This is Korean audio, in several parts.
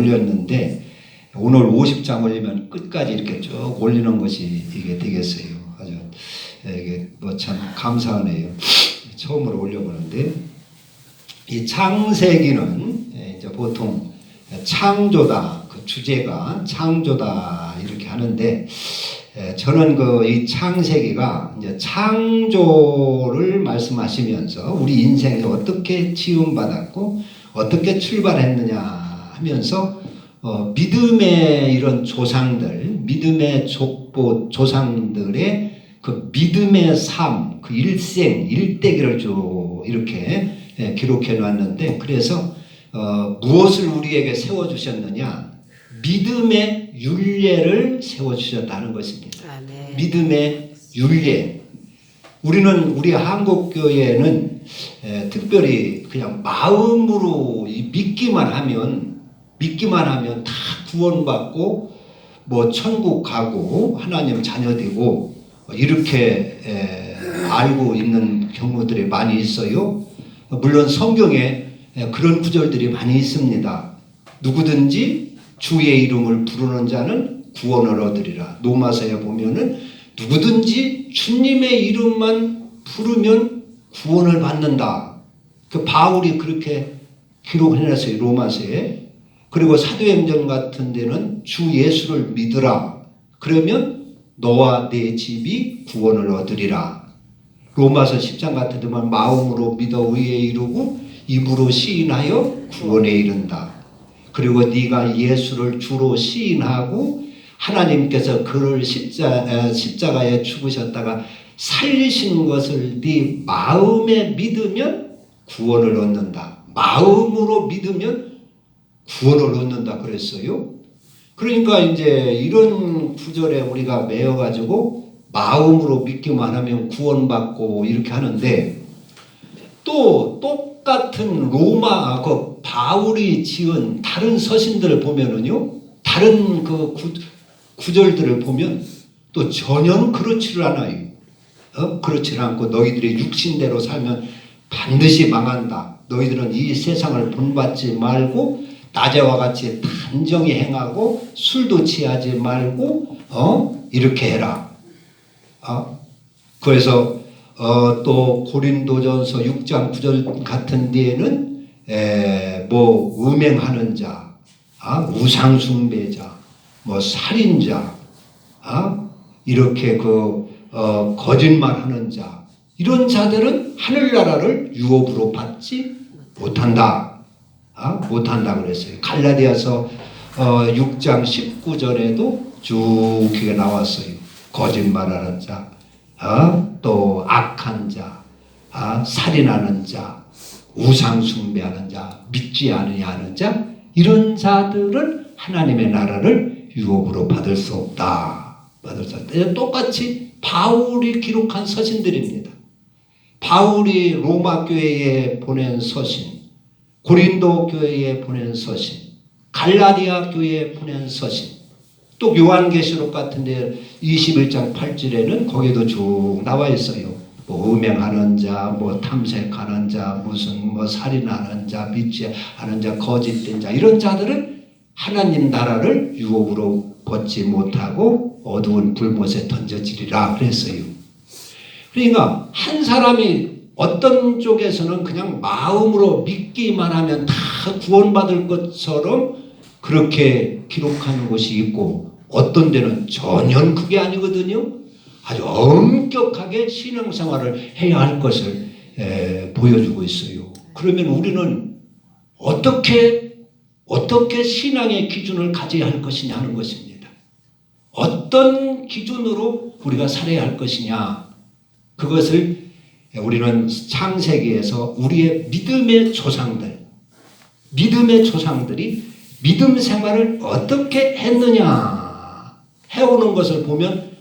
올렸는데 오늘 50장 올리면 끝까지 이렇게 쭉 올리는 것이 이게 되겠어요. 아주 이게 뭐 참 감사하네요. 처음으로 올려보는데 이 창세기는 이제 보통 창조다, 그 주제가 창조다 이렇게 하는데 저는 이 창세기가 이제 창조를 말씀하시면서 우리 인생이 어떻게 지음받았고 어떻게 출발했느냐 하면서 믿음의 이런 조상들, 믿음의 족보 조상들의 그 믿음의 삶, 그 일생, 일대기를 쭉 이렇게 기록해 놨는데 그래서 무엇을 우리에게 세워주셨느냐? 믿음의 율례를 세워주셨다는 것입니다. 아, 네. 믿음의 율례. 우리 한국교회는 특별히 그냥 마음으로 믿기만 하면 다 구원받고 뭐 천국 가고 하나님 자녀 되고 이렇게 알고 있는 경우들이 많이 있어요. 물론 성경에 그런 구절들이 많이 있습니다. 누구든지 주의 이름을 부르는 자는 구원을 얻으리라. 로마서에 보면은 누구든지 주님의 이름만 부르면 구원을 받는다. 그 바울이 그렇게 기록을 해놨어요. 로마서에. 그리고 사도행전 같은 데는 주 예수를 믿으라. 그러면 너와 내 집이 구원을 얻으리라. 로마서 10장 같은 데만 마음으로 믿어 의에 이르고 입으로 시인하여 구원에 이른다. 그리고 네가 예수를 주로 시인하고 하나님께서 그를 십자가에 죽으셨다가 살리신 것을 네 마음에 믿으면 구원을 얻는다. 마음으로 믿으면 구원을 얻는다 그랬어요. 그러니까 이제 이런 구절에 우리가 매여가지고 마음으로 믿기만 하면 구원받고 이렇게 하는데 또 똑같은 로마 그 바울이 지은 다른 서신들을 보면은요, 다른 그 구절들을 보면 또 전혀 그렇지를 않아요. 그렇지 않고 너희들이 육신대로 살면 반드시 망한다. 너희들은 이 세상을 본받지 말고 낮에와 같이 단정히 행하고 술도 취하지 말고 이렇게 해라. 그래서 또 고린도전서 6장 9절 같은 데에는 뭐 음행하는 자, 우상숭배자, 뭐 살인자, 이렇게 거짓말하는 자, 이런 자들은 하늘나라를 유업으로 받지 못한다. 못한다 그랬어요. 갈라디아서 6장 19절에도 쭉 그게 나왔어요. 거짓말하는 자, 또 악한 자, 살인하는 자, 우상숭배하는 자, 믿지 아니하는 자, 이런 자들은 하나님의 나라를 유업으로 받을 수 없다. 받을 수 없다. 똑같이 바울이 기록한 서신들입니다. 바울이 로마 교회에 보낸 서신, 고린도 교회에 보낸 서신, 갈라디아 교회에 보낸 서신, 또 요한계시록 같은 데 21장 8절에는 거기도 쭉 나와 있어요. 뭐 음행하는 자, 뭐 탐색하는 자, 무슨 뭐 살인하는 자, 믿지 않은 자, 거짓된 자, 이런 자들은 하나님 나라를 유업으로 받지 못하고 어두운 불못에 던져지리라 그랬어요. 그러니까 한 사람이 어떤 쪽에서는 그냥 마음으로 믿기만 하면 다 구원받을 것처럼 그렇게 기록하는 곳이 있고 어떤 데는 전혀 그게 아니거든요. 아주 엄격하게 신앙생활을 해야 할 것을 보여주고 있어요. 그러면 우리는 어떻게 신앙의 기준을 가져야 할 것이냐 하는 것입니다. 어떤 기준으로 우리가 살아야 할 것이냐, 그것을 우리는 창세기에서 우리의 믿음의 조상들이 믿음 생활을 어떻게 했느냐 해오는 것을 보면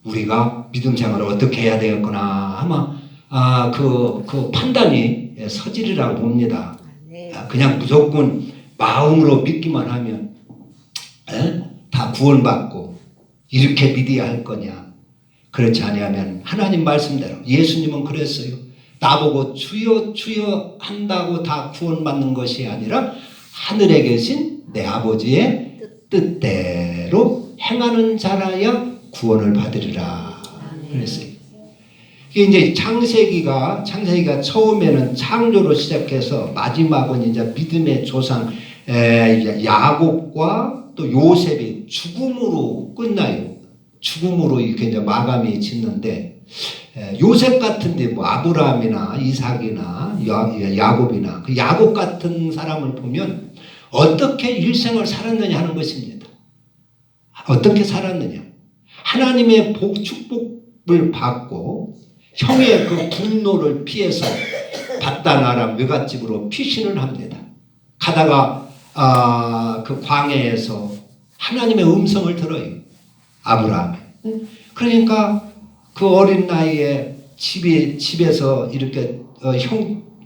우리가 믿음 생활을 어떻게 해야 되겠구나 아마 그 판단이 서질이라고 봅니다. 그냥 무조건 마음으로 믿기만 하면 다 구원받고 이렇게 믿어야 할 거냐? 그렇지 아니하면 하나님 말씀대로 예수님은 그랬어요. 나보고 주여 주여 한다고 다 구원받는 것이 아니라 하늘에 계신 내 아버지의 뜻대로 행하는 자라야 구원을 받으리라 그랬어요. 이게 이제 창세기가 처음에는 창조로 시작해서 마지막은 이제 믿음의 조상 야곱과 또 요셉이 죽음으로 끝나요. 죽음으로 이렇게 이제 마감이 짓는데 요셉 같은데 뭐 아브라함이나 이삭이나 야곱이나 그 야곱 같은 사람을 보면 어떻게 일생을 살았느냐 하는 것입니다. 어떻게 살았느냐? 하나님의 축복을 받고 형의 그 분노를 피해서 바단 아람 외갓집으로 피신을 합니다. 가다가 그 광야에서 하나님의 음성을 들어요. 아브라함이. 그러니까 그 어린 나이에 집에서 이렇게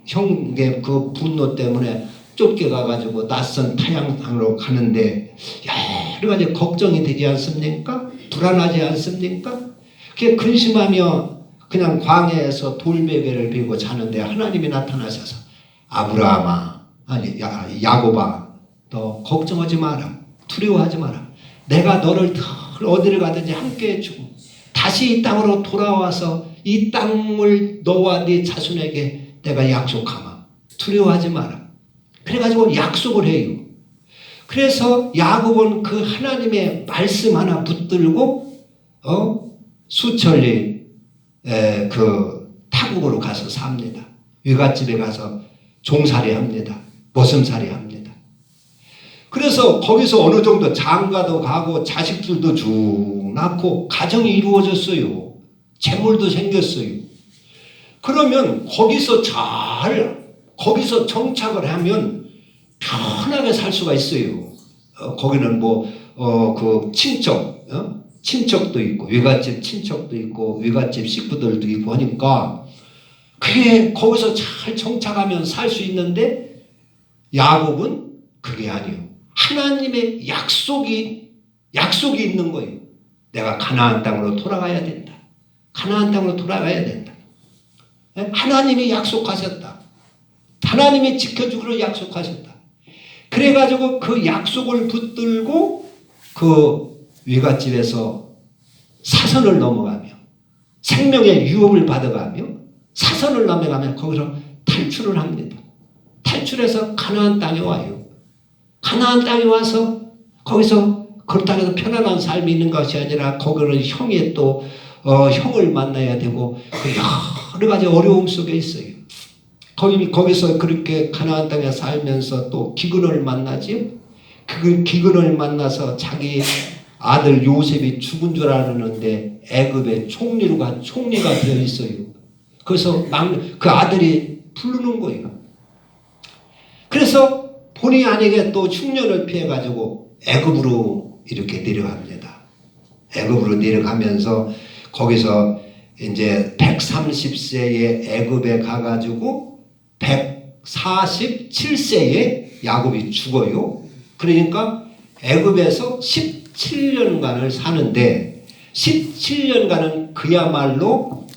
형의 그 분노 때문에 쫓겨가가지고 낯선 타향으로 가는데 여러 가지 걱정이 되지 않습니까? 불안하지 않습니까? 그게 근심하며 그냥 광야에서 돌베개를 베고 자는데 하나님이 나타나셔서 아브라함아, 아니 야곱아, 너 걱정하지 마라, 두려워하지 마라. 내가 너를 어디를 가든지 함께 해주고 다시 이 땅으로 돌아와서 이 땅을 너와 네 자손에게 내가 약속하마. 두려워하지 마라. 그래가지고 약속을 해요. 그래서 야곱은 그 하나님의 말씀 하나 붙들고 수천리 그 타국으로 가서 삽니다. 외갓집에 가서 종살이 합니다. 머슴살이 합니다. 그래서 거기서 어느 정도 장가도 가고 자식들도 쭉 낳고 가정이 이루어졌어요. 재물도 생겼어요. 그러면 거기서 정착을 하면 편하게 살 수가 있어요. 거기는 그 친척도 있고 외갓집 친척도 있고 외갓집 식구들도 있고 하니까 그게 거기서 잘 정착하면 살 수 있는데 야곱은 그게 아니에요. 하나님의 약속이 있는 거예요. 내가 가나안 땅으로 돌아가야 된다. 가나안 땅으로 돌아가야 된다. 하나님이 약속하셨다. 하나님이 지켜주기로 약속하셨다. 그래가지고 그 약속을 붙들고 그 외갓집에서 사선을 넘어가며 생명의 유업을 받아가며 사선을 넘어가며 거기서 탈출을 합니다. 탈출해서 가나안 땅에 와요. 가나안 땅에 와서 거기서 그렇다고 해서 편안한 삶이 있는 것이 아니라 거기는 형의 또 형을 만나야 되고 여러 가지 어려움 속에 있어요. 거기서 그렇게 가나안 땅에 살면서 또 기근을 만나지요. 그 기근을 만나서 자기 아들 요셉이 죽은 줄 알았는데 애굽의 총리가 되어 있어요. 그래서 그 아들이 부르는 거예요. 그래서 본의 아니게 또 흉년을 피해가지고 애굽으로 이렇게 내려갑니다. 애굽으로 내려가면서 거기서 이제 130세에 애굽에 가가지고 147세에 야곱이 죽어요. 그러니까 애굽에서 17년간을 사는데 17년간은 그야말로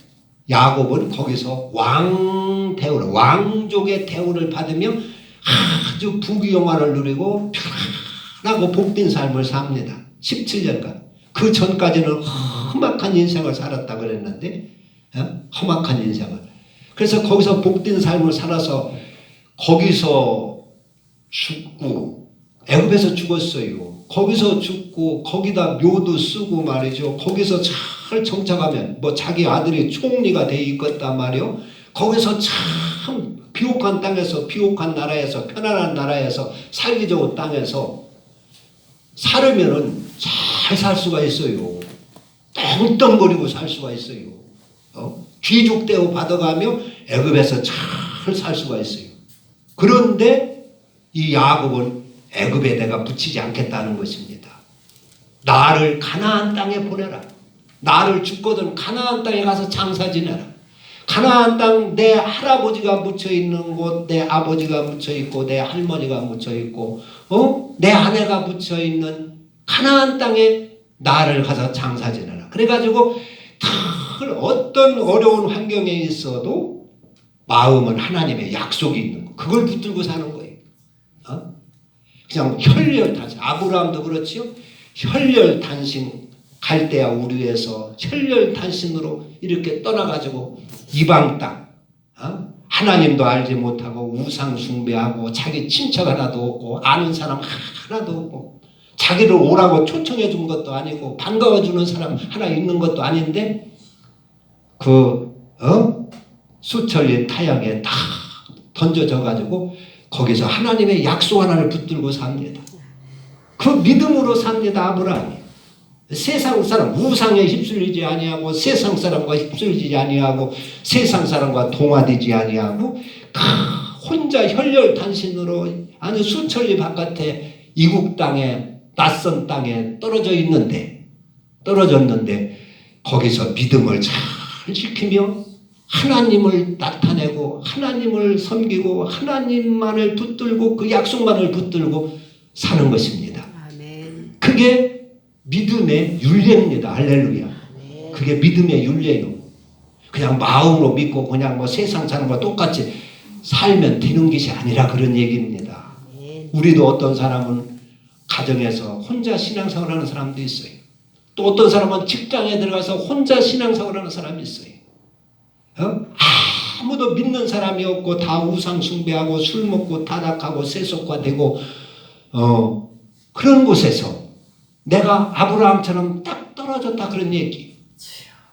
야곱은 거기서 왕족의 대우를 받으며 아주 부귀영화를 누리고 편하고 복된 삶을 삽니다. 17년간. 그 전까지는 험악한 인생을 살았다 그랬는데 험악한 인생을. 그래서 거기서 복된 삶을 살아서 거기서 죽고 애굽에서 죽었어요. 거기서 죽고 거기다 묘도 쓰고 말이죠. 거기서 잘 정착하면 자기 아들이 총리가 돼 있겠단 말이요. 거기서 참 비옥한 땅에서 비옥한 나라에서 편안한 나라에서 살기 좋은 땅에서 살으면은 잘 살 수가 있어요. 떵떵거리고 살 수가 있어요. 귀족 대우 받아가며 애굽에서 잘 살 수가 있어요. 그런데 이 야곱은 애굽에 내가 붙이지 않겠다는 것입니다. 나를 가나안 땅에 보내라. 나를 죽거든 가나안 땅에 가서 장사 지내라. 가나안 땅 내 할아버지가 묻혀있는 곳, 내 아버지가 묻혀있고 내 할머니가 묻혀있고 내 아내가 묻혀있는 가나안 땅에 나를 가서 장사 지내라. 그래가지고 어떤 어려운 환경에 있어도 마음은 하나님의 약속이 있는 거. 그걸 붙들고 사는 거예요. 그냥 혈혈단신. 아브라함도 그렇지요. 혈혈단신 갈대아 우르에서 혈혈단신으로 이렇게 떠나가지고 이방 땅, 하나님도 알지 못하고 우상 숭배하고 자기 친척 하나도 없고 아는 사람 하나도 없고 자기를 오라고 초청해 준 것도 아니고 반가워 주는 사람 하나 있는 것도 아닌데 수천리 타향에 다 던져져 가지고 거기서 하나님의 약속 하나를 붙들고 삽니다. 그 믿음으로 삽니다. 아브라함이. 세상 사람 우상에 휩쓸리지 아니하고 세상 사람과 휩쓸리지 아니하고 세상 사람과 동화되지 아니하고 혼자 혈혈단신으로 아주 수천리 바깥에 이국 땅에 낯선 땅에 떨어졌는데 거기서 믿음을 잘 지키며 하나님을 나타내고 하나님을 섬기고 하나님만을 붙들고 그 약속만을 붙들고 사는 것입니다. 아멘. 그게 믿음의 윤례입니다. 할렐루야. 아멘. 그게 믿음의 윤례요. 그냥 마음으로 믿고 그냥 뭐 세상 사람과 똑같이 살면 되는 것이 아니라 그런 얘기입니다. 아멘. 우리도 어떤 사람은 가정에서 혼자 신앙생활 하는 사람도 있어요. 또 어떤 사람은 직장에 들어가서 혼자 신앙생활 하는 사람이 있어요. 아무도 믿는 사람이 없고 다 우상 숭배하고 술 먹고 타락하고 세속화되고 그런 곳에서 내가 아브라함처럼 딱 떨어졌다 그런 얘기.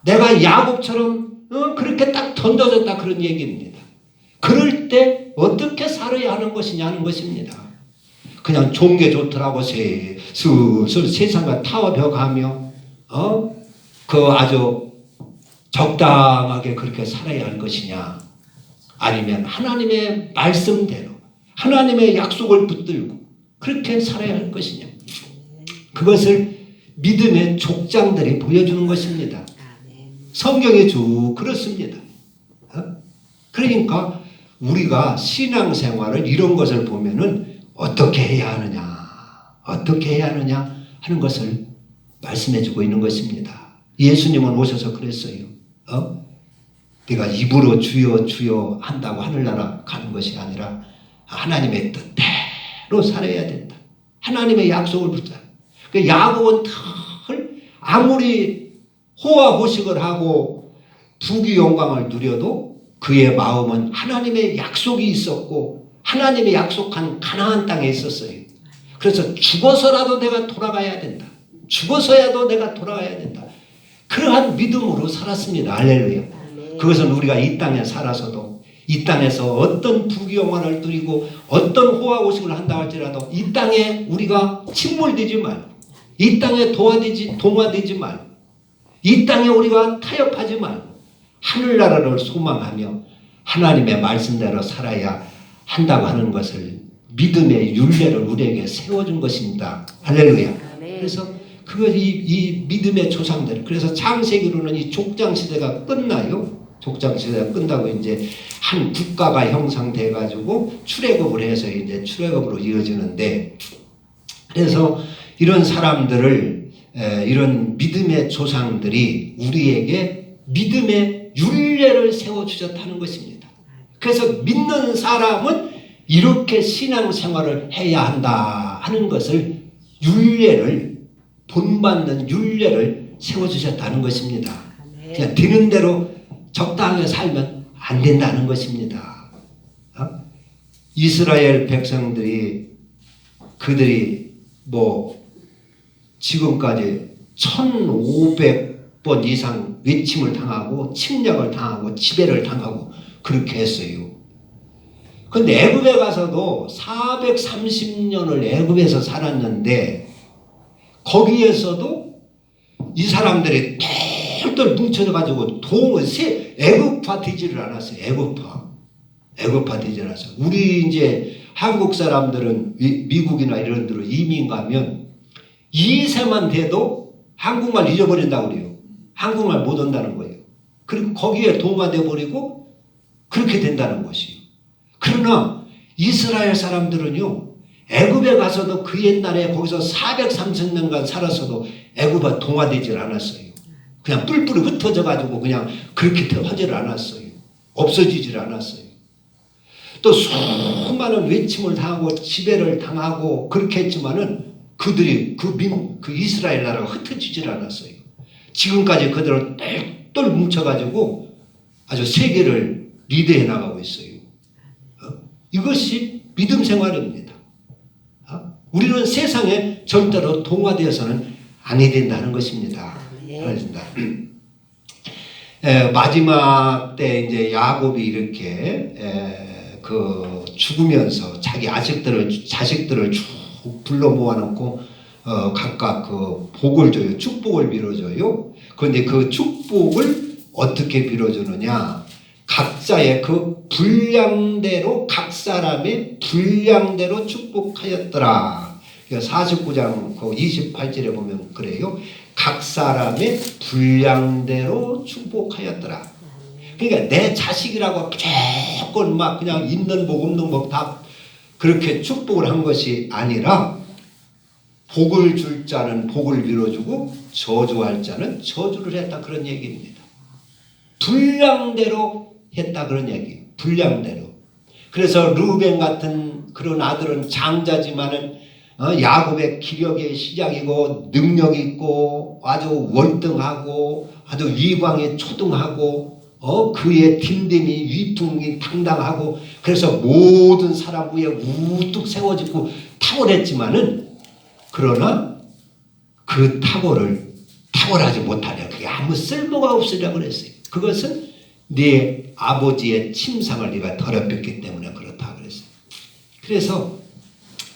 내가 야곱처럼 그렇게 딱 던져졌다 그런 얘기입니다. 그럴 때 어떻게 살아야 하는 것이냐는 것입니다. 그냥 좋은 게 좋더라고 슬슬 세상과 타협해가며 아주 적당하게 그렇게 살아야 할 것이냐 아니면 하나님의 말씀대로 하나님의 약속을 붙들고 그렇게 살아야 할 것이냐 그것을 믿음의 족장들이 보여주는 것입니다. 성경이 쭉 그렇습니다. 그러니까 우리가 신앙생활을 이런 것을 보면은 어떻게 해야 하느냐 하는 것을 말씀해주고 있는 것입니다. 예수님은 오셔서 그랬어요. 네가 입으로 주여 주여 한다고 하늘나라 가는 것이 아니라 하나님의 뜻대로 살아야 된다. 하나님의 약속을 붙잡아. 야곱은 늘 아무리 호화호식을 하고 부귀영광을 누려도 그의 마음은 하나님의 약속이 있었고 하나님의 약속한 가나안 땅에 있었어요. 그래서 죽어서라도 내가 돌아가야 된다. 죽어서야도 내가 돌아가야 된다. 그러한 믿음으로 살았습니다. 할렐루야. 그것은 우리가 이 땅에 살아서도 이 땅에서 어떤 부귀영화를 누리고 어떤 호화호식을 한다 할지라도 이 땅에 우리가 침몰되지 말고 이 땅에 동화되지 말고 이 땅에 우리가 타협하지 말고 하늘나라를 소망하며 하나님의 말씀대로 살아야 한다고 하는 것을 믿음의 윤례를 우리에게 세워준 것입니다. 할렐루야. 그래서 이 믿음의 조상들. 그래서 창세기로는 이 족장 시대가 끝나요. 족장 시대가 끝나고 이제 한 국가가 형성돼 가지고 출애굽을 해서 이제 출애굽으로 이어지는데 그래서 이런 사람들을 이런 믿음의 조상들이 우리에게 믿음의 윤례를 세워 주셨다는 것입니다. 그래서 믿는 사람은 이렇게 신앙생활을 해야 한다 하는 것을 윤례를 본받는 윤례를 세워주셨다는 것입니다. 그냥 되는 대로 적당하게 살면 안 된다는 것입니다. 이스라엘 백성들이 그들이 지금까지 1500번 이상 외침을 당하고 침략을 당하고 지배를 당하고 그렇게 했어요. 그런데 애굽에 가서도 430년을 애굽에서 살았는데 거기에서도 이 사람들이 똘똘 뭉쳐져 가지고 애굽화 되지를 않았어요. 애굽화 되지 않았어요. 우리 이제 한국 사람들은 미국이나 이런 데로 이민 가면 2세만 돼도 한국말 잊어버린다고 그래요. 한국말 못 한다는 거예요. 그리고 거기에 동화돼 버리고 그렇게 된다는 것이에요. 그러나 이스라엘 사람들은요. 애굽에 가서도 그 옛날에 거기서 430년간 살았어도 애굽과 동화되질 않았어요. 그냥 뿔뿔이 흩어져 가지고 그냥 그렇게 하지를 않았어요. 없어지질 않았어요. 또 수많은 외침을 당하고 지배를 당하고 그렇게 했지만은 그들이 그 이스라엘 나라가 흩어지질 않았어요. 지금까지 그대로 똘똘 뭉쳐가지고 아주 세계를 리드해 나가고 있어요. 이것이 믿음 생활입니다. 우리는 세상에 절대로 동화되어서는 아니 된다는 것입니다. 그렇습니다. 마지막 때 이제 야곱이 이렇게 죽으면서 자기 자식들을 쭉 불러 모아놓고 각각 그 복을 줘요. 축복을 빌어줘요. 그런데 그 축복을 어떻게 빌어주느냐? 각자의 그 분량대로 각 사람의 분량대로 축복하였더라. 49장 그 28절에 보면 그래요. 각 사람의 분량대로 축복하였더라. 그러니까 내 자식이라고 무조건 막 그냥 있는 복 없는 복 다 그렇게 축복을 한 것이 아니라 복을 줄 자는 복을 빌어주고 저주할 자는 저주를 했다 그런 얘기입니다. 분량대로 했다 그런 얘기. 분량대로. 그래서 르우벤 같은 그런 아들은 장자지만은 야곱의 기력의 시작이고 능력 있고 아주 월등하고 아주 위광에 초등하고 그의 딘딘이 위퉁이 당당하고 그래서 모든 사람 위에 우뚝 세워지고 탁월했지만은 그러나 그 탁월하지 못하냐. 그게 아무 쓸모가 없으려고 그랬어요. 그것은 네 아버지의 침상을 네가 더럽혔기 때문에 그렇다 그랬어요.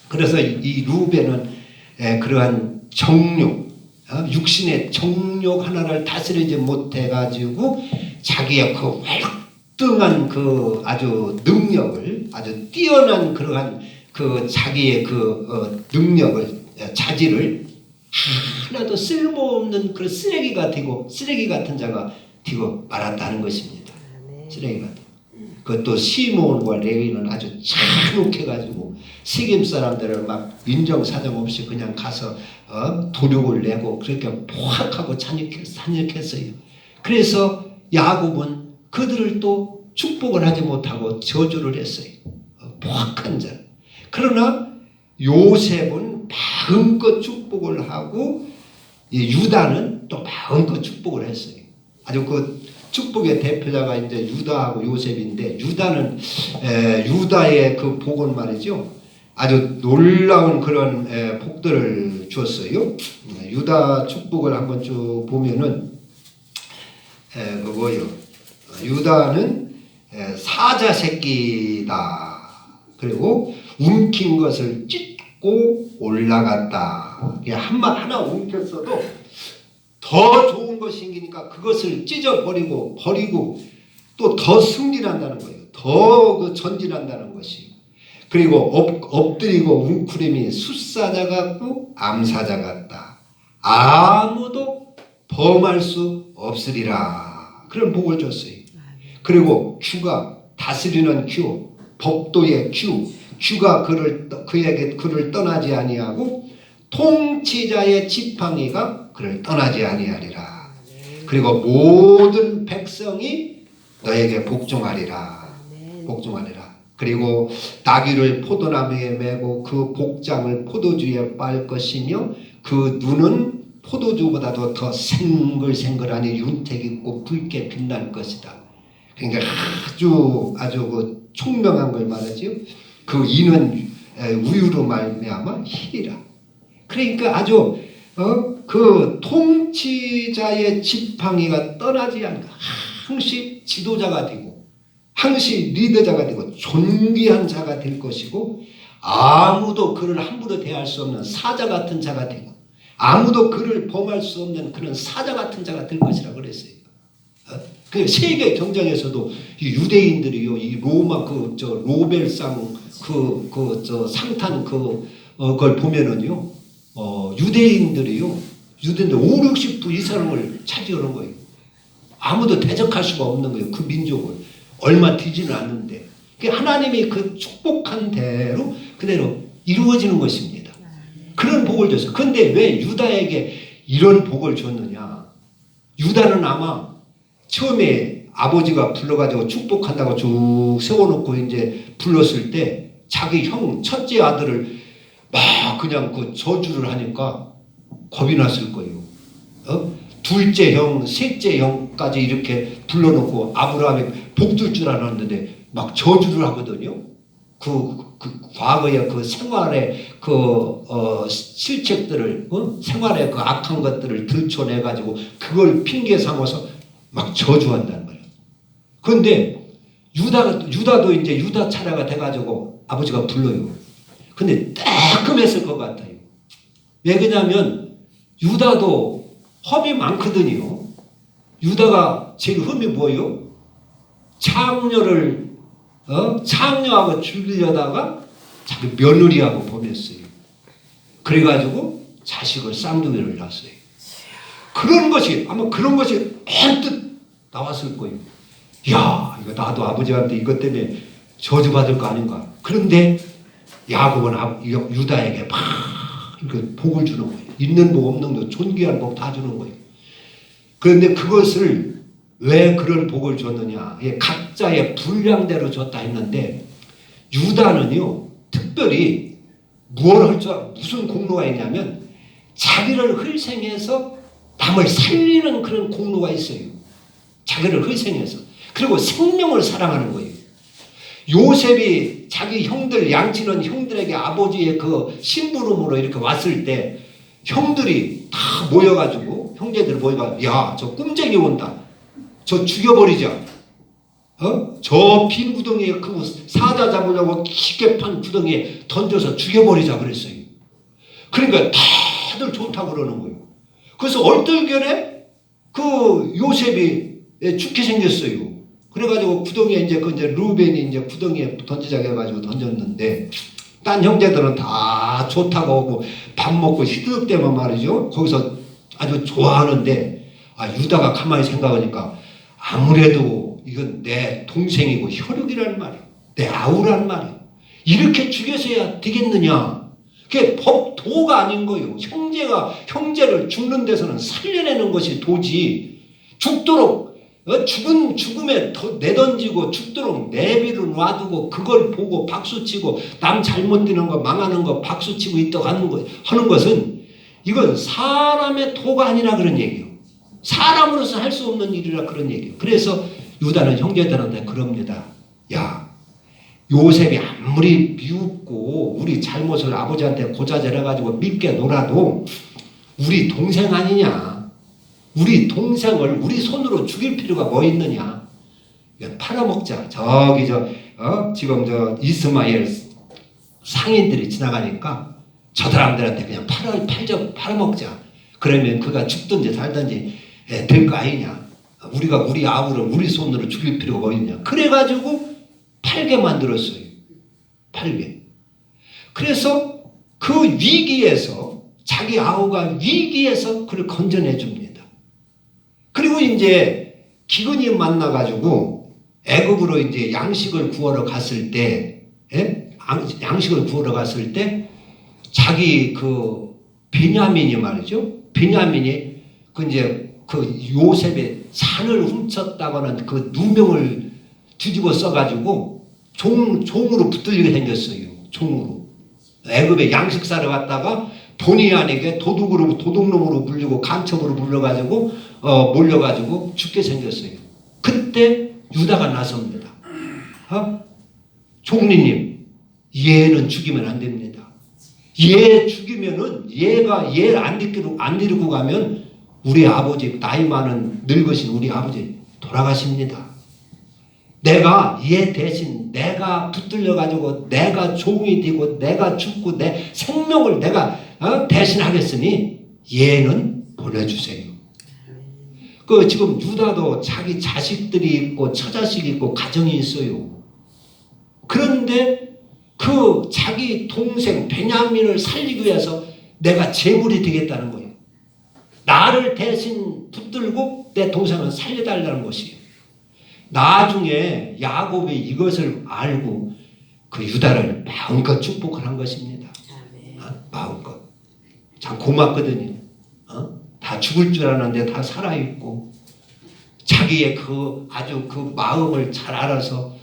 그래서 이 르우벤은 그러한 정욕, 육신의 정욕 하나를 다스리지 못해 가지고 자기의 그 월등한 그 아주 능력을 아주 뛰어난 그러한 그 자기의 그 능력을 자질을 하나도 쓸모없는 그런 쓰레기 같은 자가 되고 말았다는 것입니다. 쓰레기 같은. 그것도 시몬과 레위는 아주 잔혹해가지고 세겜 사람들을 막 인정사정 없이 그냥 가서 도륙을 내고 그렇게 포악하고 잔혹했어요. 그래서 야곱은 그들을 또 축복을 하지 못하고 저주를 했어요. 포악한 자. 그러나 요셉은 마음껏 축복을 하고 유다는 또 마음껏 축복을 했어요. 아주 그 축복의 대표자가 이제 유다하고 요셉인데 유다는 유다의 그 복은 말이죠. 아주 놀라운 그런 복들을 주었어요. 유다 축복을 한번 쭉 보면은 그거요. 유다는 사자 새끼다. 그리고 움킨 것을 찢고 올라갔다. 하나 움켰어도 더 좋은 것이 생기니까 그것을 찢어버리고 또 더 승진한다는 거예요. 더 전진한다는 것이. 그리고 엎드리고 웅크림이 숫사자 같고 암사자 같다. 아무도 범할 수 없으리라. 그런 복을 줬어요. 그리고 큐가 다스리는 큐, 법도의 큐가 그에게 그를 떠나지 아니하고 통치자의 지팡이가 그를 떠나지 아니하리라. 그리고 모든 백성이 너에게 복종하리라. 그리고 나귀를 포도나무에 메고 그 복장을 포도주에 빨 것이며 그 눈은 포도주보다도 더 생글생글하니 윤택 있고 붉게 빛날 것이다. 그러니까 아주 그 총명한 걸 말하지요. 그 이는 우유로 말미암아 희리라. 그러니까 아주 그 통치자의 지팡이가 떠나지 않고 항시 지도자가 되고 항시 리더자가 되고 존귀한 자가 될 것이고 아무도 그를 함부로 대할 수 없는 사자 같은 자가 되고 아무도 그를 범할 수 없는 그런 사자 같은 자가 될 것이라고 그랬어요. 그 세계 경쟁에서도 이 유대인들이요, 이 로마 로벨상 상탄 그걸 보면은요, 유대인들 5, 60% 이상을 차지하는 거예요. 아무도 대적할 수가 없는 거예요. 그 민족을 얼마 되지는 않는데 하나님이 그 축복한 대로 그대로 이루어지는 것입니다. 그런 복을 줬어요. 그런데 왜 유다에게 이런 복을 줬느냐? 유다는 아마 처음에 아버지가 불러가지고 축복한다고 쭉 세워놓고 이제 불렀을 때 자기 형 첫째 아들을 막 그냥 그 저주를 하니까 겁이 났을 거예요. 둘째 형, 셋째 형까지 이렇게 불러놓고 아브라함이 복줄 줄 알았는데 막 저주를 하거든요. 그 과거의 그 생활의 실책들을, 생활의 그 악한 것들을 들춰내가지고 그걸 핑계 삼아서 막 저주한다는 거예요. 그런데 유다도 이제 유다 차례가 돼가지고 아버지가 불러요. 근데 따끔했을 것 같아요. 왜 그러냐면 유다도 험이 많거든요. 유다가 제일 험이 뭐예요? 창녀하고 죽이려다가 자기 며느리하고 보냈어요. 그래가지고 자식을 쌍둥이를 낳았어요. 아마 그런 것이 언뜻 나왔을 거예요. 야, 이거 나도 아버지한테 이것 때문에 저주받을 거 아닌가. 그런데 야곱은 유다에게 막 복을 주는 거예요. 있는 복 없는 복 존귀한 복 다 주는 거예요. 그런데 그것을 왜 그런 복을 줬느냐. 각자의 분량대로 줬다 했는데 유다는요. 특별히 무슨 공로가 있냐면 자기를 희생해서 남을 살리는 그런 공로가 있어요. 자기를 희생해서. 그리고 생명을 사랑하는 거예요. 요셉이 자기 형들 양치는 형들에게 아버지의 그 심부름으로 이렇게 왔을 때 형들이 다 모여가지고 형제들 모여가 야, 저 꼼쟁이 온다. 저 죽여버리자. 저 빈 구덩이에 그 사자 잡으려고 깊게 판 구덩이에 던져서 죽여버리자 그랬어요. 그러니까 다들 좋다고 그러는 거예요. 그래서 얼떨결에 그 요셉이 죽게 생겼어요. 그래가지고 구덩이에 이제 루벤이 이제 구덩이에 던지자고 해가지고 던졌는데 딴 형제들은 다 좋다고 하고 밥 먹고 시들때만 말이죠. 거기서 아주 좋아하는데 유다가 가만히 생각하니까 아무래도 이건 내 동생이고 혈육이란 말이에요. 내 아우란 말이에요. 이렇게 죽여서야 되겠느냐. 그게 도가 아닌 거예요. 형제를 죽는 데서는 살려내는 것이 도지. 죽도록 죽음에 내던지고 죽도록 내비로 놔두고 그걸 보고 박수치고 남 잘못되는 거 망하는 거 박수치고 있다고 하는 것은 이건 사람의 도가 아니라 그런 얘기예요. 사람으로서 할 수 없는 일이라 그런 얘기예요. 그래서 유다는 형제들한테 그럽니다. 야, 요셉이 아무리 미웠고 우리 잘못을 아버지한테 고자질해가지고 밉게 놀아도 우리 동생 아니냐. 우리 동생을 우리 손으로 죽일 필요가 뭐 있느냐. 팔아먹자. 지금 이스마엘 상인들이 지나가니까 저 사람들한테 그냥 팔아먹자. 그러면 그가 죽든지 살든지 될 거 아니냐. 우리가 우리 아우를 우리 손으로 죽일 필요가 뭐 있냐. 그래가지고 팔게 만들었어요. 팔게. 그래서 그 위기에서 자기 아우가 위기에서 그를 건져내 줍니다. 그리고 이제 기근이 만나가지고 애굽으로 이제 양식을 구하러 갔을 때, 자기 그 베냐민이 말이죠. 베냐민이 그 요셉의 산을 훔쳤다고는 그 누명을 뒤집어 써가지고 종으로 붙들리게 생겼어요. 종으로. 애굽에 양식 사러 갔다가 본의 아니게 도둑놈으로 물리고 간첩으로 물려가지고 몰려가지고 죽게 생겼어요. 그때 유다가 나섭니다. 종리님, 얘는 죽이면 안 됩니다. 얘 죽이면은 얘가 얘를 안 데리고 가면 우리 아버지 나이 많은 늙으신 우리 아버지 돌아가십니다. 내가 얘 대신 내가 붙들려가지고 내가 종이 되고 내가 죽고 내 생명을 내가 대신하겠으니 얘는 보내주세요. 지금 유다도 자기 자식들이 있고 처자식이 있고 가정이 있어요. 그런데 그 자기 동생 베냐민을 살리기 위해서 내가 제물이 되겠다는 거예요. 나를 대신 붙들고 내 동생을 살려달라는 것이에요. 나중에 야곱이 이것을 알고 그 유다를 마음껏 축복을 한 것입니다. 마음껏. 참 고맙거든요. 다 죽을 줄 알았는데 다 살아있고 자기의 그 아주 그 마음을 잘 알아서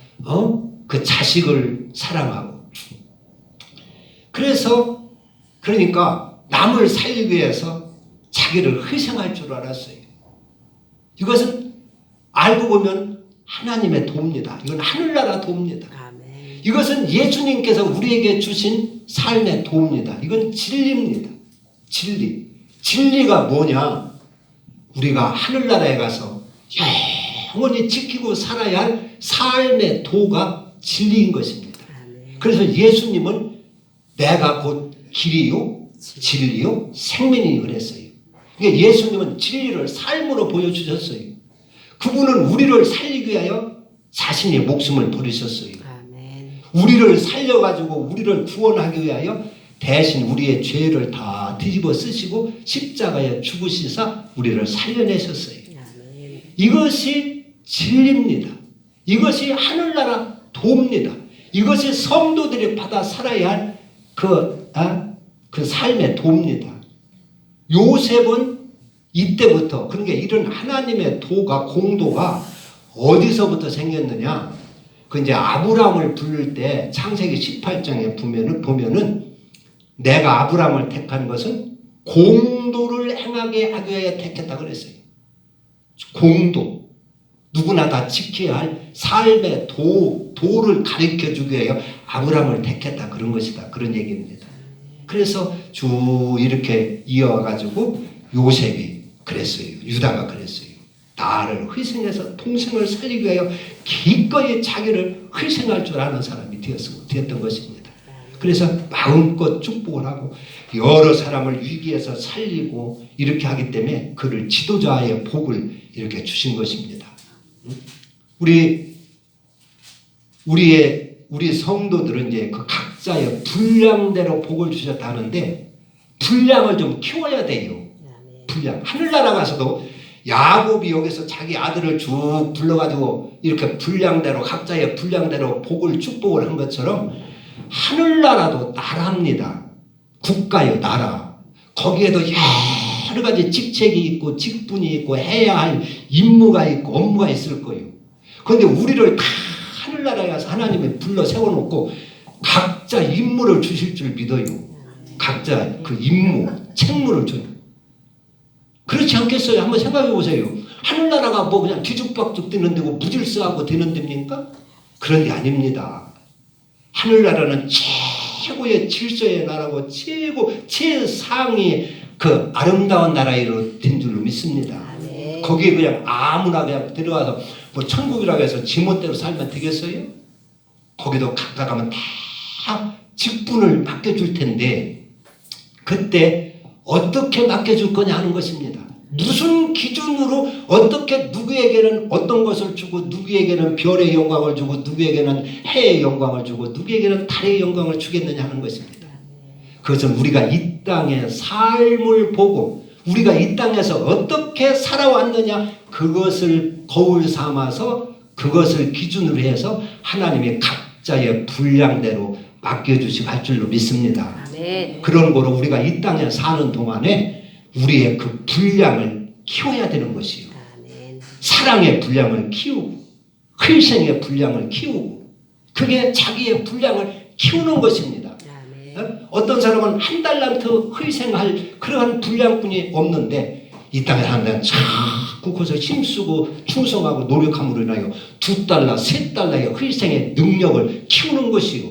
그 자식을 사랑하고. 그래서 그러니까 남을 살리기 위해서 자기를 희생할 줄 알았어요. 이것은 알고 보면 하나님의 도입니다. 이건 하늘나라 도입니다. 아멘. 이것은 예수님께서 우리에게 주신 삶의 도입니다. 이건 진리입니다. 진리. 진리가 뭐냐? 우리가 하늘나라에 가서 영원히 지키고 살아야 할 삶의 도가 진리인 것입니다. 아멘. 그래서 예수님은 내가 곧 길이요 진리요 생명이니 그랬어요. 그러니까 예수님은 진리를 삶으로 보여주셨어요. 그분은 우리를 살리기 위하여 자신의 목숨을 버리셨어요. 아멘. 우리를 살려가지고 우리를 구원하기 위하여 대신 우리의 죄를 다 뒤집어 쓰시고 십자가에 죽으시사 우리를 살려내셨어요. 아멘. 이것이 진리입니다. 이것이 하늘나라 도입니다. 이것이 성도들이 받아 살아야 할 그 삶의 도입니다. 요셉은 이때부터, 그러니까 이런 하나님의 도가, 공도가 어디서부터 생겼느냐? 그 이제 아브라함을 부를 때 창세기 18장에 보면은 내가 아브라함을 택한 것은 공도를 행하게 하기 위하여 택했다 그랬어요. 공도. 누구나 다 지켜야 할 삶의 도를 가르쳐 주기 위하여 아브라함을 택했다. 그런 것이다. 그런 얘기입니다. 그래서 쭉 이렇게 이어가지고 요셉이 그랬어요. 유다가 그랬어요. 나를 희생해서 동생을 살리기 위하여 기꺼이 자기를 희생할 줄 아는 사람이 되었던 것입니다. 그래서 마음껏 축복을 하고 여러 사람을 위기에서 살리고 이렇게 하기 때문에 그를 지도자의 복을 이렇게 주신 것입니다. 우리 성도들은 이제 그 각자의 분량대로 복을 주셨다는데 분량을 좀 키워야 돼요. 분량. 하늘나라 가서도 야곱이 여기서 자기 아들을 쭉 불러가지고 이렇게 분량대로 각자의 분량대로 복을 축복을 한 것처럼 하늘나라도 나라입니다. 국가요, 나라. 거기에도 여러 가지 직책이 있고 직분이 있고 해야 할 임무가 있고 업무가 있을 거예요. 그런데 우리를 다 하늘나라에 가서 하나님이 불러 세워놓고 각자 임무를 주실 줄 믿어요. 각자 그 임무, 책무를 줘요. 그렇지 않겠어요? 한번 생각해 보세요. 하늘나라가 뭐 그냥 뒤죽박죽 되는 데고 무질서하고 되는 데입니까? 그런 게 아닙니다. 하늘나라는 최고의 질서의 나라고 최상위 그 아름다운 나라로 된 줄로 믿습니다. 네. 거기에 그냥 아무나 그냥 들어가서 뭐 천국이라고 해서 지멋대로 살면 되겠어요? 거기도 각자 가면 다 직분을 맡겨줄 텐데 그때 어떻게 맡겨줄 거냐 하는 것입니다. 무슨 기준으로 어떻게 누구에게는 어떤 것을 주고 누구에게는 별의 영광을 주고 누구에게는 해의 영광을 주고 누구에게는 달의 영광을 주겠느냐 하는 것입니다. 그것은 우리가 이 땅의 삶을 보고 우리가 이 땅에서 어떻게 살아왔느냐 그것을 거울 삼아서 그것을 기준으로 해서 하나님이 각자의 분량대로 맡겨주시고 할 줄로 믿습니다. 아멘. 그런 거로 우리가 이 땅에 사는 동안에 우리의 그 분량을 키워야 되는 것이요. 아멘. 사랑의 분량을 키우고 희생의 분량을 키우고 그게 자기의 분량을 키우는 것입니다. 아멘. 어떤 사람은 한 달란트 희생할 그러한 분량뿐이 없는데 이 땅에 사는 자꾸 거기서 힘쓰고 충성하고 노력함으로 인하여 2달러, 3달러의 희생의 능력을 키우는 것이요.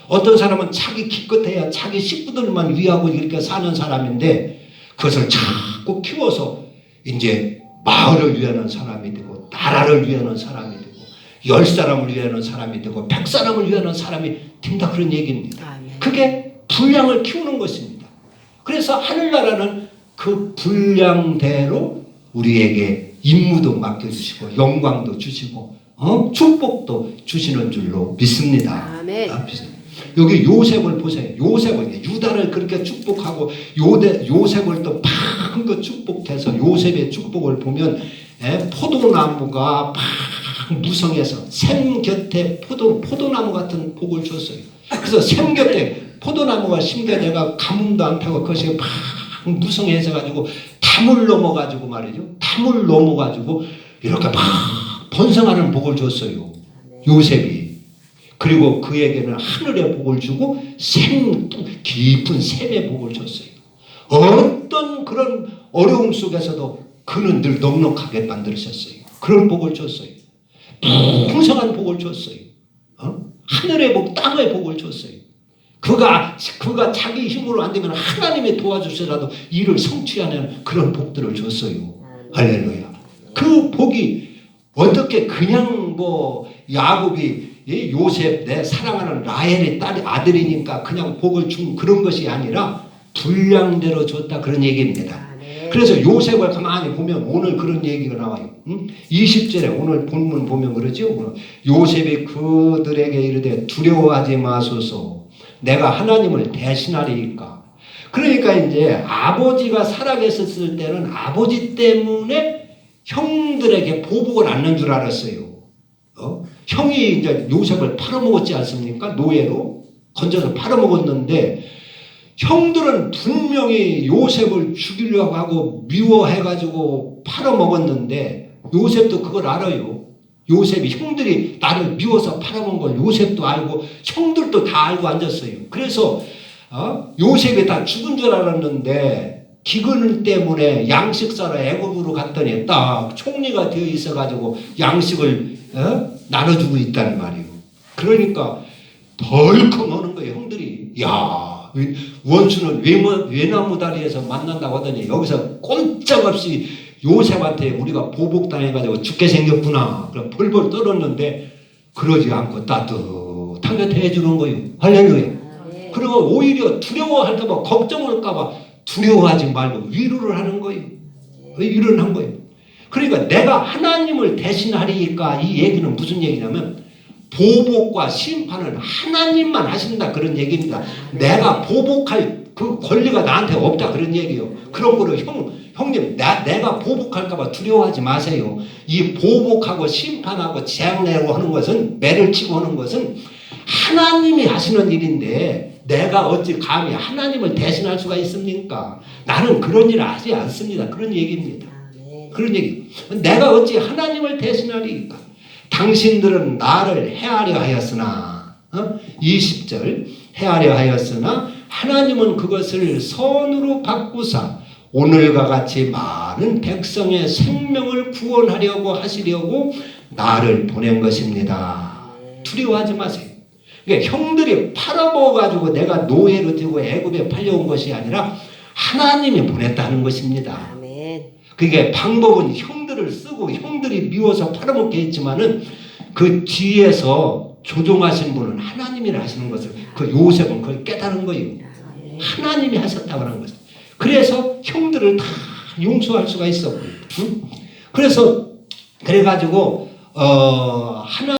어떤 사람은 자기 기껏해야 자기 식구들만 위하고 이렇게 사는 사람인데 그것을 자꾸 키워서 이제 마을을 위하는 사람이 되고 나라를 위하는 사람이 되고 10사람을 위하는 사람이 되고 100사람을 위하는 사람이 된다 그런 얘기입니다. 아멘. 그게 분량을 키우는 것입니다. 그래서 하늘나라는 그 분량대로 우리에게 임무도 맡겨주시고 영광도 주시고 축복도 주시는 줄로 믿습니다. 아멘. 여기 요셉을 보세요. 요셉은 유다를 그렇게 축복하고 요셉을 또 팍 축복해서 요셉의 축복을 보면 포도나무가 팍 무성해서 샘 곁에 포도나무 같은 복을 줬어요. 그래서 샘 곁에 포도나무가 심겨내가 가뭄도 안 타고 그것이 막 무성해서 가지고 담을 넘어가지고 말이죠. 담을 넘어가지고 이렇게 막 번성하는 복을 줬어요. 요셉이. 그리고 그에게는 하늘의 복을 주고 깊은 샘의 복을 줬어요. 어떤 그런 어려움 속에서도 그는 늘 넉넉하게 만들으셨어요. 그런 복을 줬어요. 풍성한 복을 줬어요. 하늘의 복, 땅의 복을 줬어요. 그가 자기 힘으로 안 되면 하나님이 도와주시라도 일을 성취하는 그런 복들을 줬어요. 할렐루야. 그 복이 어떻게 그냥 뭐 야곱이 요셉 내 사랑하는 라헬의 딸이 아들이니까 그냥 복을 준 그런 것이 아니라 분량대로 줬다 그런 얘기입니다. 그래서 요셉을 가만히 보면 오늘 그런 얘기가 나와요. 20절에 오늘 본문 보면 그러죠. 요셉이 그들에게 이르되 두려워하지 마소서 내가 하나님을 대신하리이까. 그러니까 이제 아버지가 살아계셨을 때는 아버지 때문에 형들에게 보복을 안는 줄 알았어요. 형이 이제 요셉을 팔아먹었지 않습니까? 노예로 건져서 팔아먹었는데 형들은 분명히 요셉을 죽이려고 하고 미워해가지고 팔아먹었는데 요셉도 그걸 알아요. 요셉이 형들이 나를 미워서 팔아먹은 걸 요셉도 알고 형들도 다 알고 앉았어요. 그래서 요셉이 다 죽은 줄 알았는데 기근 때문에 양식 사러 애굽으로 갔더니 딱 총리가 되어 있어가지고 양식을 나눠주고 있다는 말이에요. 그러니까 덜컥 오는 거예요. 형들이 야 원수는 외나무 다리에서 만난다고 하더니 여기서 꼼짝없이 요셉한테 우리가 보복당해가지고 죽게 생겼구나. 그럼 벌벌 떨었는데 그러지 않고 따뜻하게 대해주는 거예요. 할렐루야. 그리고 오히려 두려워할까봐 걱정할까봐 두려워하지 말고 위로를 하는 거예요. 위로를 한 거예요. 그러니까 내가 하나님을 대신하리니까 이 얘기는 무슨 얘기냐면 보복과 심판은 하나님만 하신다 그런 얘기입니다. 내가 보복할 그 권리가 나한테 없다 그런 얘기예요. 그런 거를 형님 내가 보복할까봐 두려워하지 마세요. 이 보복하고 심판하고 재앙내고 하는 것은 매를 치고 하는 것은 하나님이 하시는 일인데 내가 어찌 감히 하나님을 대신할 수가 있습니까? 나는 그런 일을 하지 않습니다. 그런 얘기입니다. 그런 얘기. 내가 어찌 하나님을 대신하리까? 당신들은 나를 해하려 하였으나 20절 해하려 하였으나 하나님은 그것을 선으로 바꾸사 오늘과 같이 많은 백성의 생명을 구원하려고 하시려고 나를 보낸 것입니다. 두려워하지 마세요. 그러니까 형들이 팔아먹어가지고 내가 노예로 되고 애굽에 팔려온 것이 아니라 하나님이 보냈다는 것입니다. 그게 방법은 형들을 쓰고 형들이 미워서 팔아먹게 했지만은 그 뒤에서 조종하신 분은 하나님이라 하시는 것을 그 요셉은 그걸 깨달은 거예요. 하나님이 하셨다고 하는 것을. 그래서 형들을 다 용서할 수가 있었고요. 그래서 그래가지고 하나